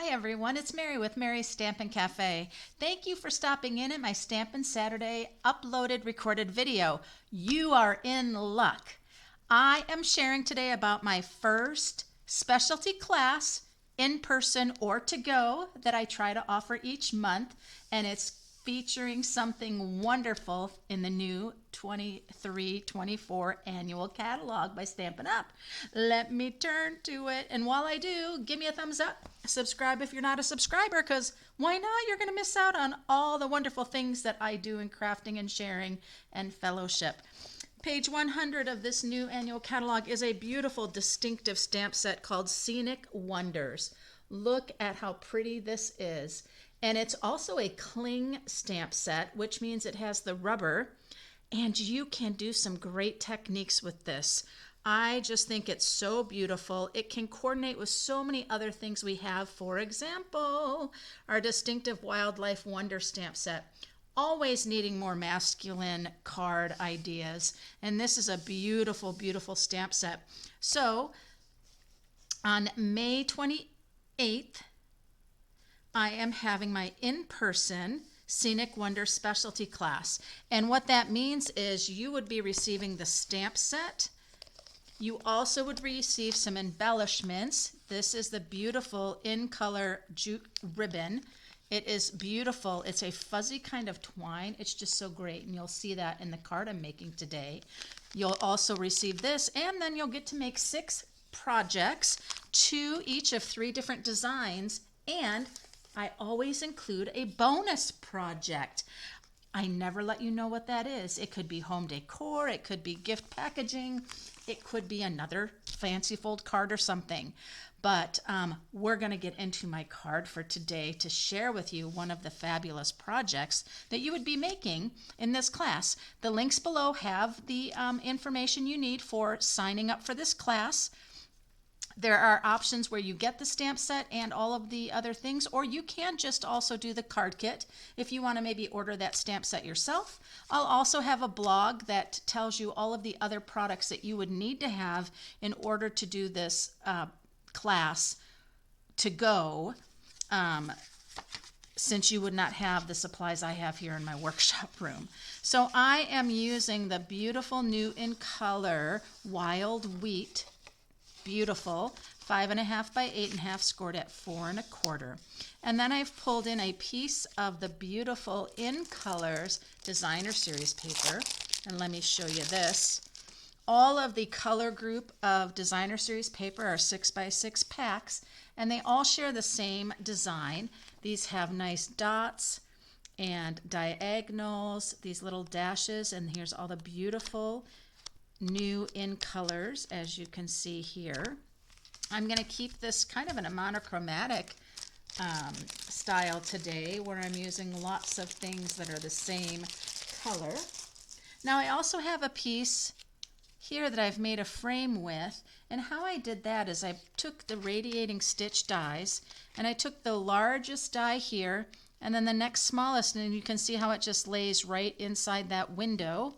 Hi everyone, it's Mary with Mary's Stampin' Cafe. Thank you for stopping in at my Stampin' Saturday uploaded recorded video. You are in luck. I am sharing today about my first specialty class, in person or to go, that I try to offer each month, and it's featuring something wonderful in the new 23-24 annual catalog by Stampin' Up. Let me turn to it, and while I do, give me a thumbs up, subscribe if you're not a subscriber, because why not? You're going to miss out on all the wonderful things that I do in crafting and sharing and fellowship. Page 100 of this new annual catalog is a beautiful distinctive stamp set called Scenic Wonders. Look at how pretty this is. And it's also a cling stamp set, which means it has the rubber, and you can do some great techniques with this. I just think it's so beautiful. It can coordinate with so many other things we have. For example, our distinctive Wildlife Wonder stamp set. Always needing more masculine card ideas. And this is a beautiful, beautiful stamp set. So on May 28th, I am having my in-person Scenic Wonder specialty class. And what that means is you would be receiving the stamp set. You also would receive some embellishments. This is the beautiful in-color jute ribbon. It is beautiful. It's a fuzzy kind of twine. It's just so great, and you'll see that in the card I'm making today. You'll also receive this, and then you'll get to make 6 projects, 2 each of 3 different designs, and I always include a bonus project. I never let you know what that is. It could be home decor, it could be gift packaging, it could be another fancy fold card or something. But we're going to get into my card for today to share with you one of the fabulous projects that you would be making in this class. The links below have the information you need for signing up for this class. There are options where you get the stamp set and all of the other things, or you can just also do the card kit if you want to maybe order that stamp set yourself. I'll also have a blog that tells you all of the other products that you would need to have in order to do this class to go, since you would not have the supplies I have here in my workshop room. So I am using the beautiful new in color Wild Wheat. Beautiful, 5.5 by 8.5, scored at 4 1/4. And then I've pulled in a piece of the beautiful in colors designer series paper, and let me show you this. All of the color group of designer series paper are 6 by 6 packs, and they all share the same design. These have nice dots and diagonals, these little dashes, and here's all the beautiful new in colors, as you can see here. I'm going to keep this kind of in a monochromatic style today, where I'm using lots of things that are the same color. Now I also have a piece here that I've made a frame with, and how I did that is I took the radiating stitch dies, and I took the largest die here and then the next smallest, and you can see how it just lays right inside that window.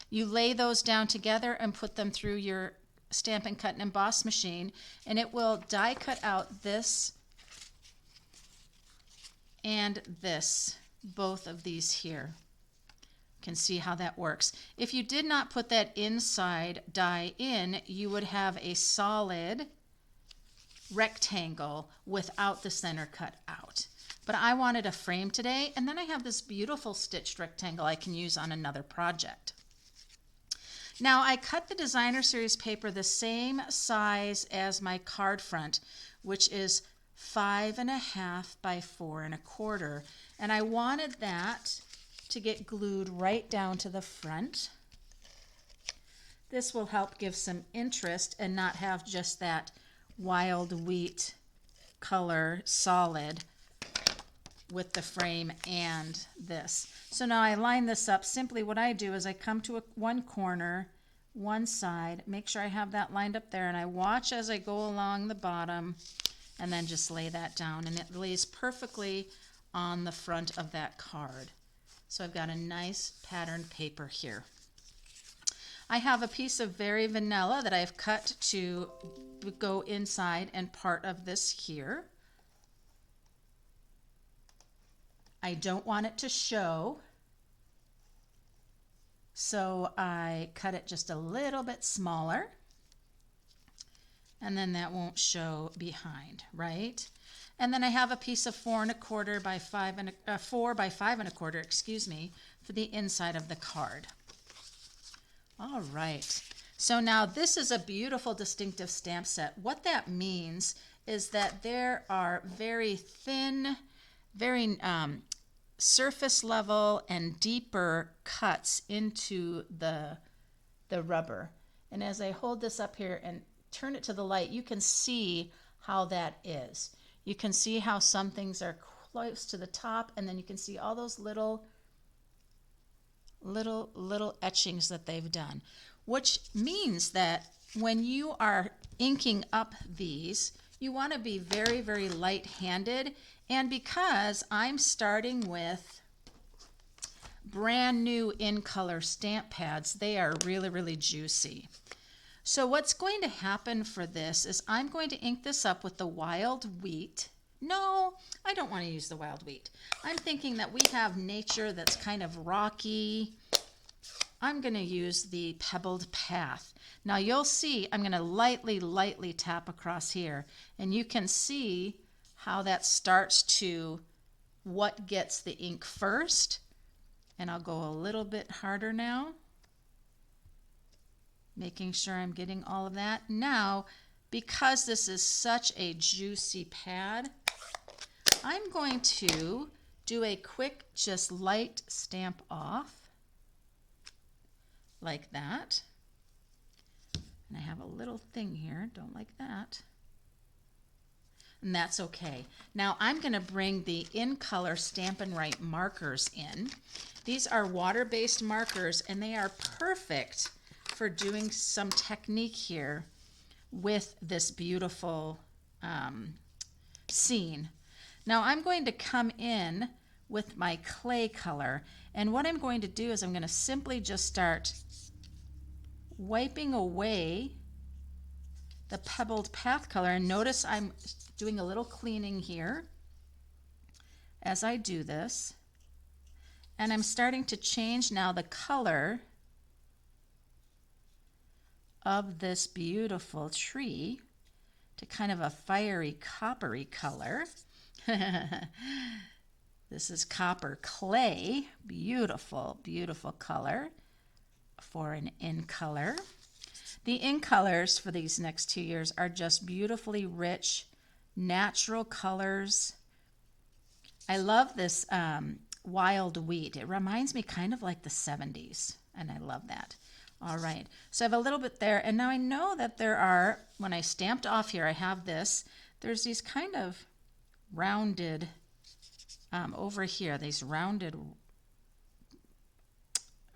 You lay those down together and put them through your Stampin' Cut and Emboss machine, and it will die cut out this and this, both of these here. You can see how that works. If you did not put that inside die in, you would have a solid rectangle without the center cut out. But I wanted a frame today, and then I have this beautiful stitched rectangle I can use on another project. Now I cut the designer series paper the same size as my card front, which is 5.5 by 4 1/4, and I wanted that to get glued right down to the front. This will help give some interest and not have just that wild wheat color solid with the frame and this. So now I line this up. Simply what I do is I come to one corner, one side, make sure I have that lined up there, and I watch as I go along the bottom, and then just lay that down, and it lays perfectly on the front of that card. So I've got a nice patterned paper here. I have a piece of Very Vanilla that I've cut to go inside and part of this here. I don't want it to show, so I cut it just a little bit smaller, and then that won't show behind, right? And then I have a piece of 4¼ by 4 by 5¼ excuse me, for the inside of the card. All right, so now this is a beautiful distinctive stamp set. What that means is that there are very thin, very surface level and deeper cuts into the rubber. And as I hold this up here and turn it to the light, you can see how that is. You can see how some things are close to the top, and then you can see all those little etchings that they've done, which means that when you are inking up these, you want to be very, very light-handed. And because I'm starting with brand new in color stamp pads, they are really, really juicy. So what's going to happen for this is I'm going to ink this up with the wild wheat. No, I don't want to use the wild wheat. I'm thinking that we have nature that's kind of rocky. I'm going to use the pebbled path. Now you'll see I'm going to lightly tap across here, and you can see how that starts to what gets the ink first. And I'll go a little bit harder now, making sure I'm getting all of that. Now, because this is such a juicy pad, I'm going to do a quick, just light stamp off like that. And I have a little thing here, don't like that. And that's okay. Now I'm going to bring the in color Stampin' Right markers in. These are water-based markers, and they are perfect for doing some technique here with this beautiful scene. Now I'm going to come in with my clay color, and what I'm going to do is I'm going to simply just start wiping away the pebbled path color, and notice I'm doing a little cleaning here as I do this, and I'm starting to change now the color of this beautiful tree to kind of a fiery coppery color. This is copper clay, beautiful, beautiful color for an in color. The in colors for these next 2 years are just beautifully rich, natural colors. I love this wild wheat. It reminds me kind of like the 70s, and I love that. All right, so I have a little bit there, and now I know that there are, when I stamped off here, I have this, there's these kind of rounded, over here, these rounded,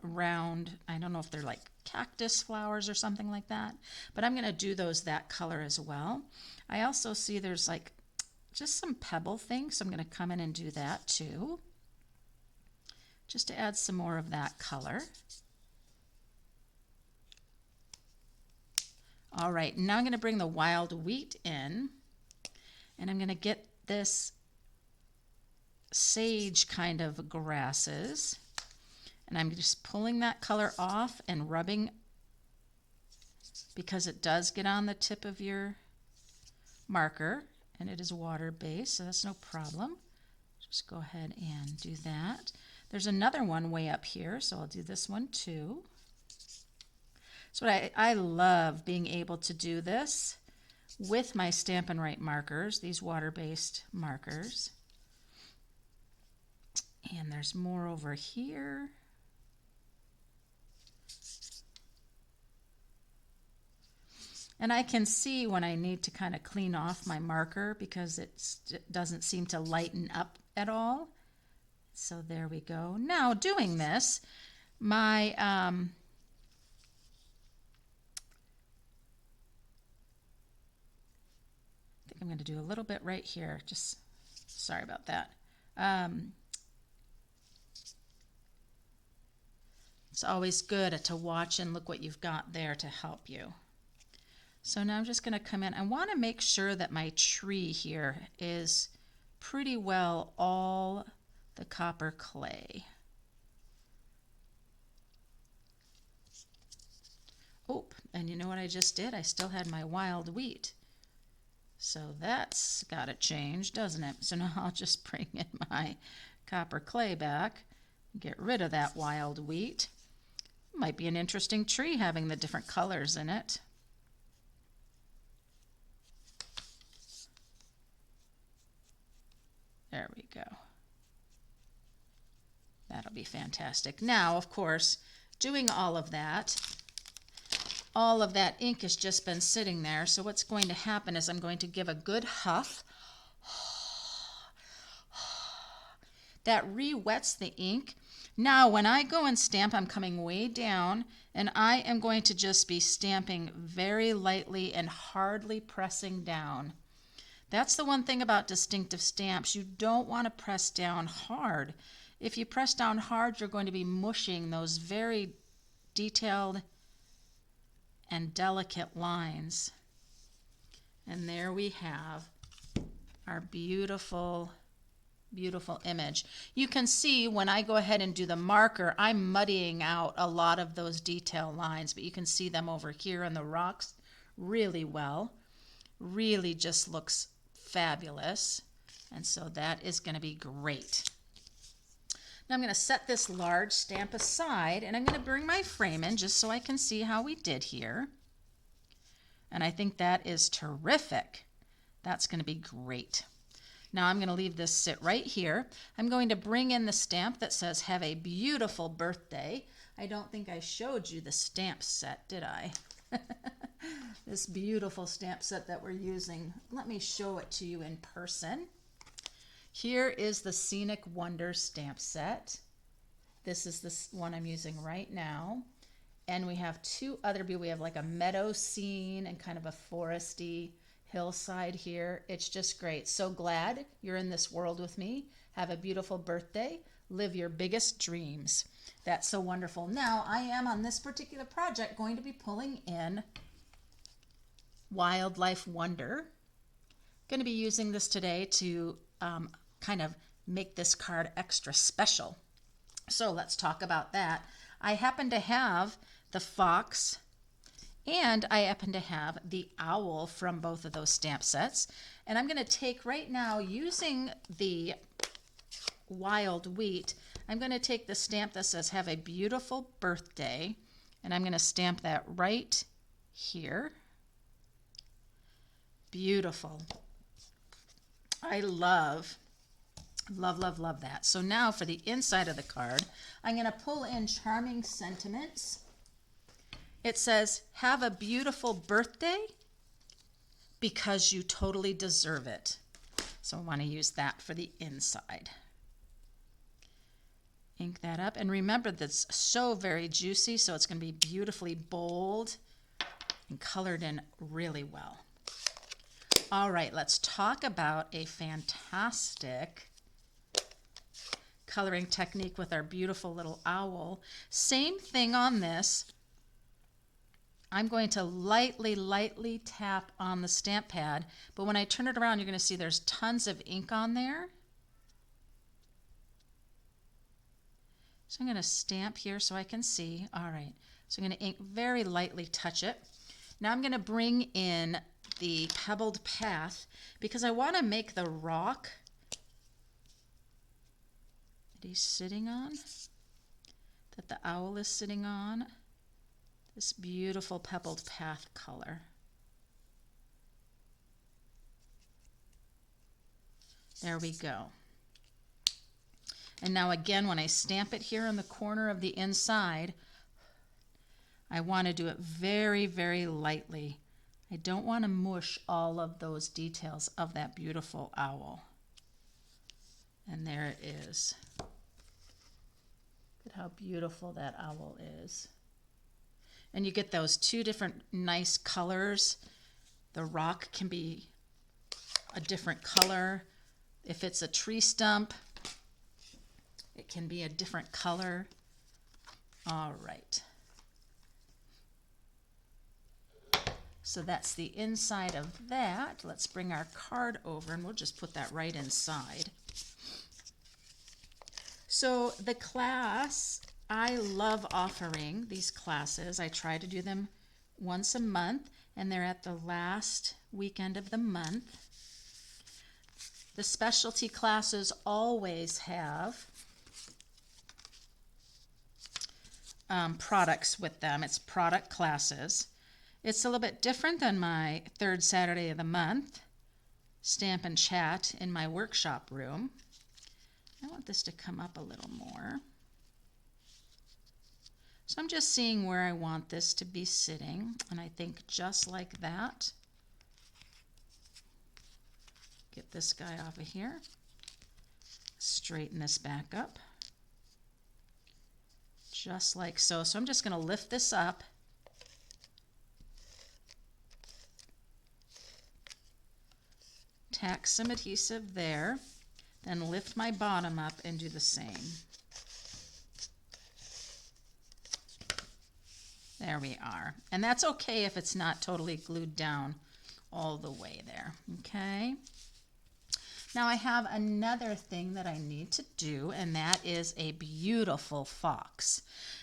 I don't know if they're like cactus flowers or something like that, but I'm going to do those that color as well. I also see there's like just some pebble things, so I'm going to come in and do that too, just to add some more of that color. All right, now I'm going to bring the wild wheat in, and I'm going to get this sage kind of grasses, and I'm just pulling that color off and rubbing, because it does get on the tip of your marker, and it is water-based, so that's no problem. Just go ahead and do that. There's another one way up here, so I'll do this one too. So I love being able to do this with my Stampin' Right markers, these water-based markers. And there's more over here. And I can see when I need to kind of clean off my marker because it doesn't seem to lighten up at all. So there we go. Now doing this, my I think I'm going to do a little bit right here. Just sorry about that. It's always good to watch and look what you've got there to help you. So now I'm just going to come in. I want to make sure that my tree here is pretty well all the copper clay. Oh, and you know what I just did? I still had my wild wheat. So that's got to change, doesn't it? So now I'll just bring in my copper clay back, get rid of that wild wheat. Might be an interesting tree having the different colors in it. There we go. That'll be fantastic. Now, of course, doing all of that ink has just been sitting there. So what's going to happen is I'm going to give a good huff. That re-wets the ink. Now, when I go and stamp, I'm coming way down, and I am going to just be stamping very lightly and hardly pressing down. That's the one thing about distinctive stamps. You don't want to press down hard. If you press down hard, you're going to be mushing those very detailed and delicate lines. And there we have our beautiful, beautiful image. You can see when I go ahead and do the marker, I'm muddying out a lot of those detail lines, but you can see them over here in the rocks really well. Really just looks fabulous. And so that is going to be great. Now I'm going to set this large stamp aside, and I'm going to bring my frame in just so I can see how we did here. And I think that is terrific. That's going to be great. Now I'm going to leave this sit right here. I'm going to bring in the stamp that says, "Have a beautiful birthday." I don't think I showed you the stamp set, did I? This beautiful stamp set that we're using. Let me show it to you in person. Here is the Scenic Wonder stamp set. This is the one I'm using right now. And we have two other, we have like a meadow scene and kind of a foresty hillside here. It's just great. So glad you're in this world with me. Have a beautiful birthday. Live your biggest dreams. That's so wonderful. Now I am on this particular project going to be pulling in Wildlife Wonder. Going to be using this today to kind of make this card extra special. So let's talk about that. I happen to have the fox and I happen to have the owl from both of those stamp sets. And I'm going to take right now, using the wild wheat, I'm going to take the stamp that says "Have a beautiful birthday," and I'm going to stamp that right here. Beautiful. I love that. So now for the inside of the card, I'm going to pull in Charming Sentiments. It says, "Have a beautiful birthday because you totally deserve it." So I want to use that for the inside. Ink that up. And remember, that's so very juicy, so it's going to be beautifully bold and colored in really well. All right, let's talk about a fantastic coloring technique with our beautiful little owl. Same thing on this. I'm going to lightly tap on the stamp pad, but when I turn it around, you're going to see there's tons of ink on there. So I'm going to stamp here so I can see. All right, so I'm going to ink very lightly touch it. Now I'm going to bring in the pebbled path because I want to make the rock that he's sitting on, that the owl is sitting on, this beautiful pebbled path color. There we go. And now again, when I stamp it here in the corner of the inside, I want to do it very lightly. I don't want to mush all of those details of that beautiful owl. And there it is. Look at how beautiful that owl is. And you get those two different nice colors. The rock can be a different color. If it's a tree stump, it can be a different color. All right. So that's the inside of that. Let's bring our card over and we'll just put that right inside. So the class, I love offering these classes. I try to do them once a month, and they're at the last weekend of the month. The specialty classes always have products with them. It's product classes. It's a little bit different than my third Saturday of the month Stamp and Chat in my workshop room. I want this to come up a little more. So I'm just seeing where I want this to be sitting, and I think just like that. Get this guy off of here. Straighten this back up. Just like so. So I'm just going to lift this up. Tack some adhesive there. Then lift my bottom up and do the same. There we are. And that's okay if it's not totally glued down all the way there. Okay. Now I have another thing that I need to do, and that is a beautiful fox.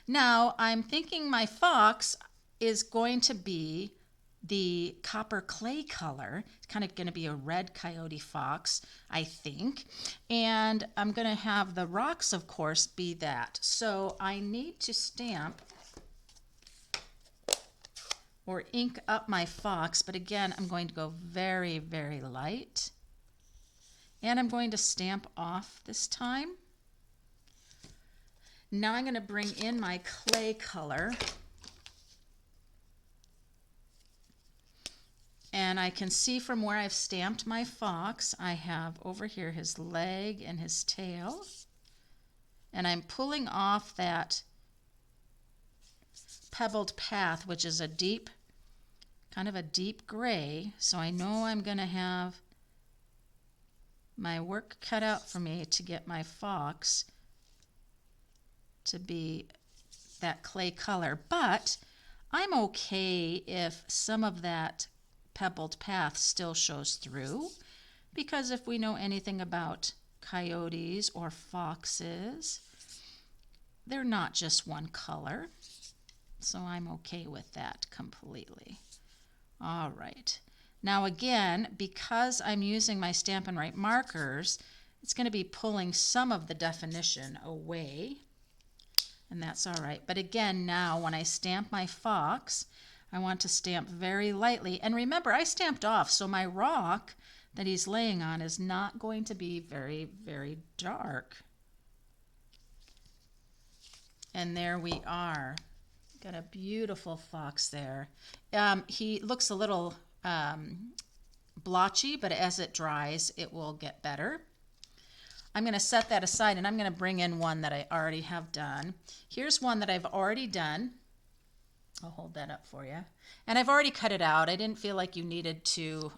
Now I'm thinking my fox is going to be the copper clay color. It's kind of going to be a red coyote fox, I think. And I'm going to have the rocks, of course, be that. So I need to stamp or ink up my fox, but again, I'm going to go very, very light. And I'm going to stamp off this time. Now I'm going to bring in my clay color. And I can see from where I've stamped my fox, I have over here his leg and his tail. And I'm pulling off that pebbled path, which is a deep, kind of a deep gray. So I know I'm going to have my work cut out for me to get my fox to be that clay color. But I'm okay if some of that pebbled path still shows through, because if we know anything about coyotes or foxes, they're not just one color. So I'm okay with that completely. All right. Now again, because I'm using my Stampin' Write markers, it's going to be pulling some of the definition away, and that's all right. But again, now when I stamp my fox, I want to stamp very lightly. And remember, I stamped off, so my rock that he's laying on is not going to be very, very dark. And there we are. Got a beautiful fox there. He looks a little blotchy, but as it dries, it will get better. I'm going to set that aside, and I'm going to bring in one that I already have done. Here's one that I've already done. I'll hold that up for you. And I've already cut it out. I didn't feel like you needed to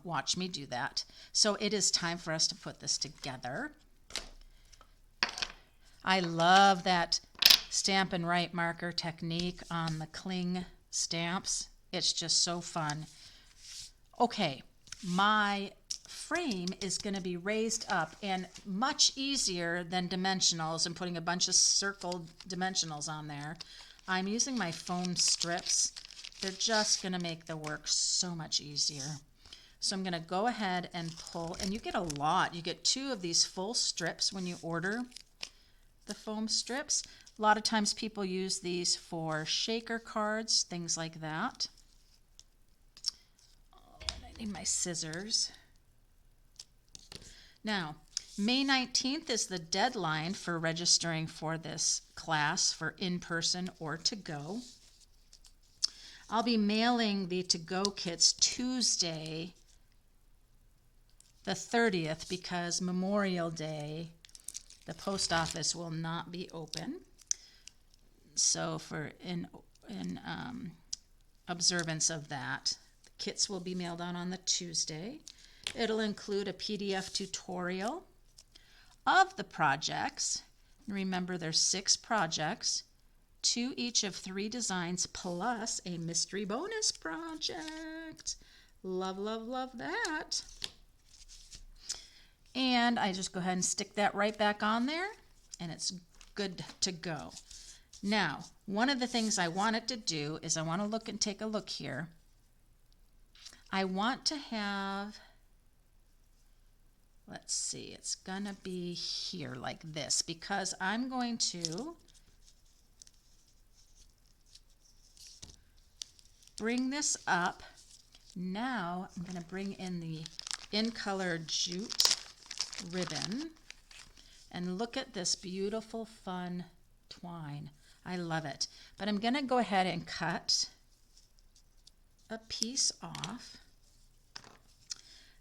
watch me do that. So it is time for us to put this together. I love that Stampin' Write marker technique on the cling stamps. It's just so fun. Okay, my frame is going to be raised up, and much easier than dimensionals and putting a bunch of circled dimensionals on there. I'm using my foam strips. They're just going to make the work so much easier. So I'm going to go ahead and pull, and you get a lot. You get 2 of these full strips when you order the foam strips. A lot of times people use these for shaker cards, things like that. Oh, and I need my scissors. Now, May 19th is the deadline for registering for this class for in-person or to-go. I'll be mailing the to-go kits Tuesday the 30th because Memorial Day, the post office will not be open. So for in observance of that, the kits will be mailed on the Tuesday. It'll include a PDF tutorial of the projects. And remember, there's 6 projects, 2 each of 3 designs, plus a mystery bonus project. Love, love, love that. And I just go ahead and stick that right back on there. and it's good to go. Now, one of the things I want it to do is I want to look and take a look here. I want to have, let's see, it's gonna be here like this, because I'm going to bring this up. Now I'm gonna bring in the in color jute ribbon, and look at this beautiful fun twine. I love it. But I'm gonna go ahead and cut a piece off,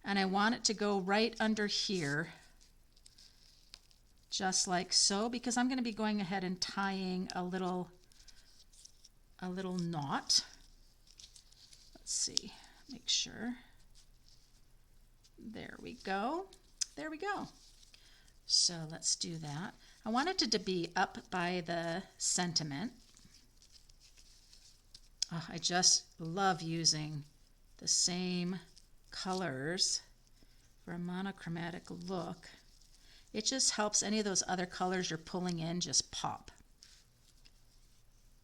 and I want it to go right under here, just like so, because I'm going to be going ahead and tying a little knot. Let's see, make sure. There we go. There we go. So let's do that. I want it to be up by the sentiment. Oh, I just love using the same colors for a monochromatic look. It just helps any of those other colors you're pulling in just pop.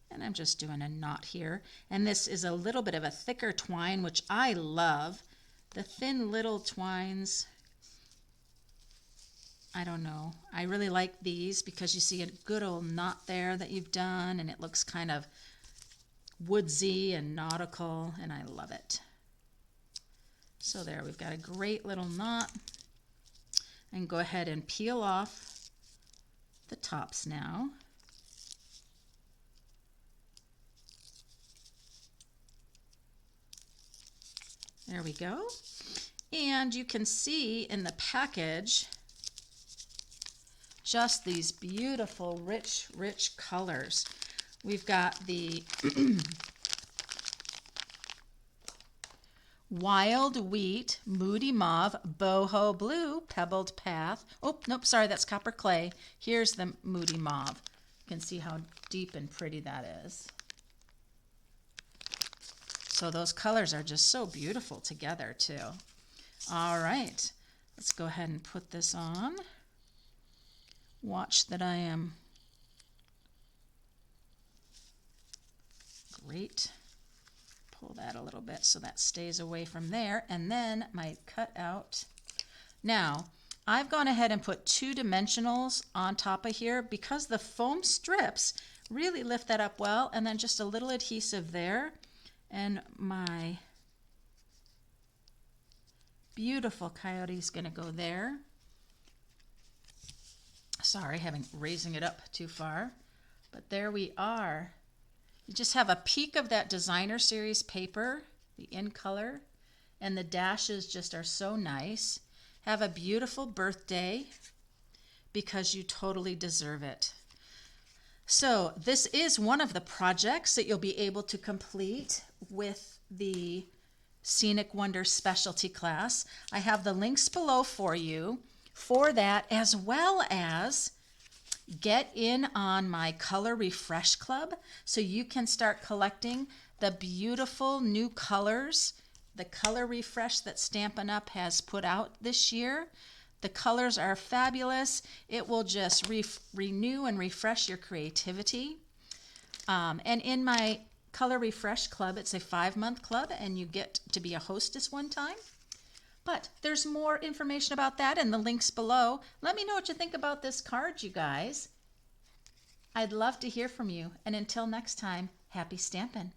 And I'm just doing a knot here. And this is a little bit of a thicker twine, which I love. The thin little twines, I don't know. I really like these because you see a good old knot there that you've done, and it looks kind of woodsy and nautical, and I love it. So there, we've got a great little knot. And go ahead and peel off the tops now. There we go. And you can see in the package just these beautiful, rich, rich colors. We've got the Wild Wheat, Moody Mauve, Boho Blue, Pebbled Path. Oh, nope, sorry, that's Copper Clay. Here's the Moody Mauve. You can see how deep and pretty that is. So those colors are just so beautiful together too. All right, let's go ahead and put this on. Watch that I am great. Pull that a little bit so that stays away from there, and then my cutout. Now, I've gone ahead and put 2 dimensionals on top of here because the foam strips really lift that up well, and then just a little adhesive there, and my beautiful coyote is going to go there. Sorry, raising it up too far, but there we are. You just have a peek of that designer series paper, the in color, and the dashes just are so nice. Have a beautiful birthday because you totally deserve it. So this is one of the projects that you'll be able to complete with the Scenic Wonders specialty class. I have the links below for you for that, as well as get in on my Color Refresh Club so you can start collecting the beautiful new colors, the Color Refresh that Stampin' Up! Has put out this year. The colors are fabulous. It will just renew and refresh your creativity. And in my Color Refresh Club, it's a 5-month club, and you get to be a hostess one time. But there's more information about that in the links below. Let me know what you think about this card, you guys. I'd love to hear from you. And until next time, happy stampin'.